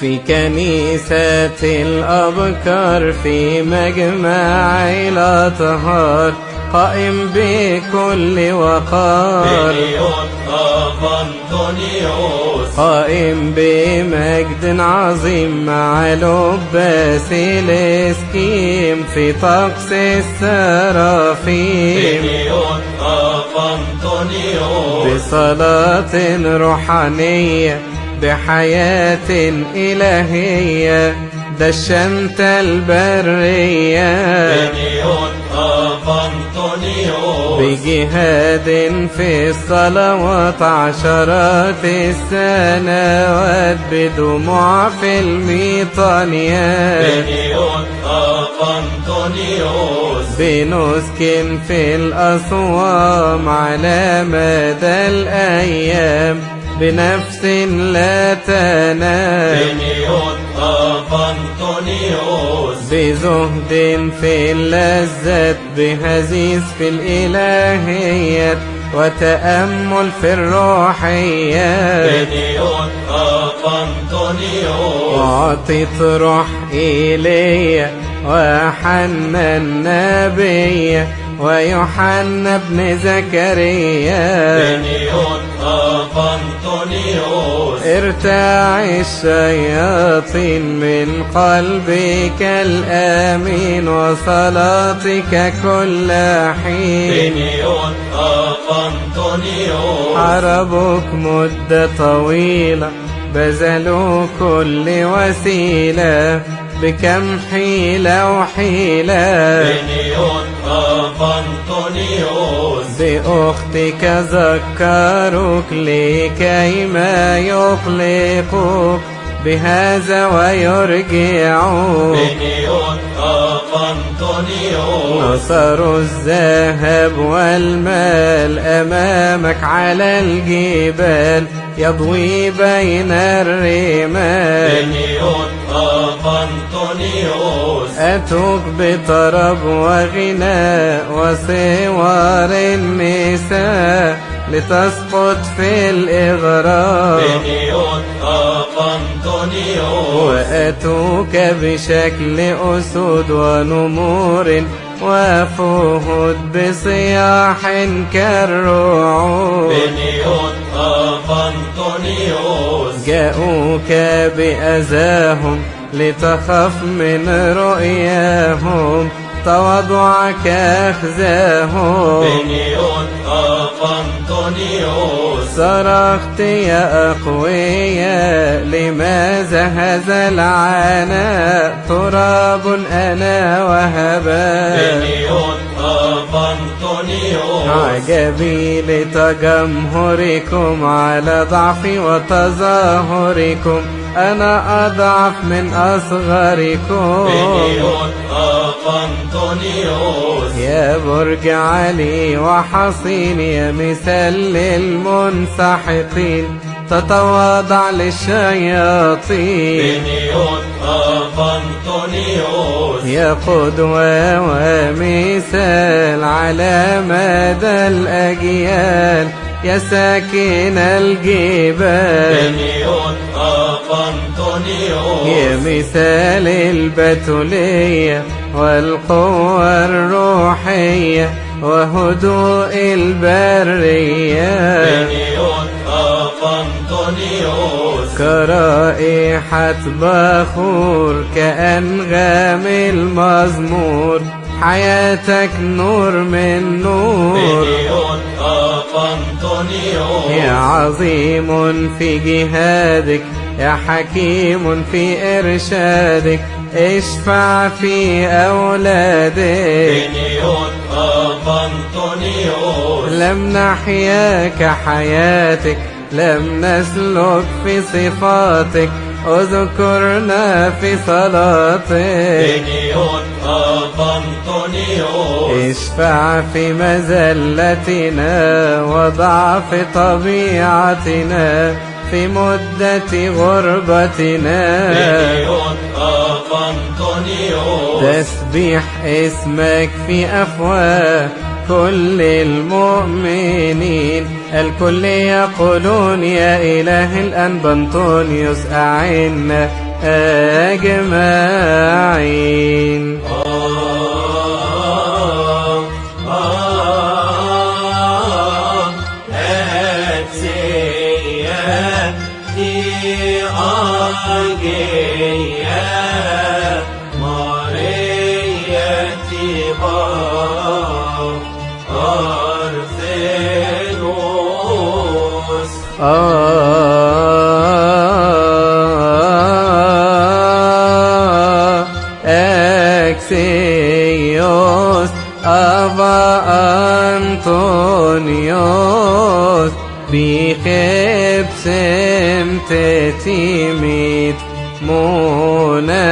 في كنيسة الأبكار في مجمع الأطهار قائم بكل وقار قائم بمجد عظيم مع لباس الاسكيم في طقس السرافيم بصلاة روحانية بحياة إلهية دشنت البرية بجهاد في الصلوات عشرات السنوات بدموع في الميطانيات بنسك في الأصوام على مدى الأيام بنفس لا تنام بزهد في اللذات بهزيز في الإلهيات وتأمل في الروحيات وعطيت روح إيليا وحنا النبي ويوحنا ابن زكريا ارتاع الشياطين من قلبك الآمين وصلاتك كل حين حاربوك مدة طويلة بذلوا كل وسيلة بكم حيلة وحيلة بأختك ذكروك لكي ما يقلقوك بهذا ويرجعوك نصروا الذهب والمال أمامك على الجبال يضوي بين الرمال أتوك بطرب وغناء وصور النساء لتسقط في الإغراء وأتوك بشكل أسود ونمور وفهود بصياح كالرعود جاءوك بأذاهم لتخف من رؤياهم تواضعك أخزاهم صرخت يا أقوياء لماذا هذا العناء تراب أنا وهباء عجبي لتجمهركم على ضعفي وتظاهركم أنا أضعف من أصغركم يا برج علي وحصين يا مثال للمنسحقين تتواضع للشياطين يا قدوة ومثال على مدى الأجيال يا ساكن الجبال يا مثال البتولية والقوة الروحية وهدوء البرية كرائحة بخور كأنغام المزمور حياتك نور من نور يا عظيم في جهادك يا حكيم في إرشادك اشفع في أولادك لم نحيا كحياتك لم نسلك في صفاتك اذكرنا في صلاتك اشفع في مذلتنا وضعف طبيعتنا في مدة غربتنا تسبيح اسمك في أفواه كل المؤمنين الكل يقولون يا إله الأنبا أنطونيوس أعنا أجمعين. Axios Ava Antonios Bichepsem Tetimit Mona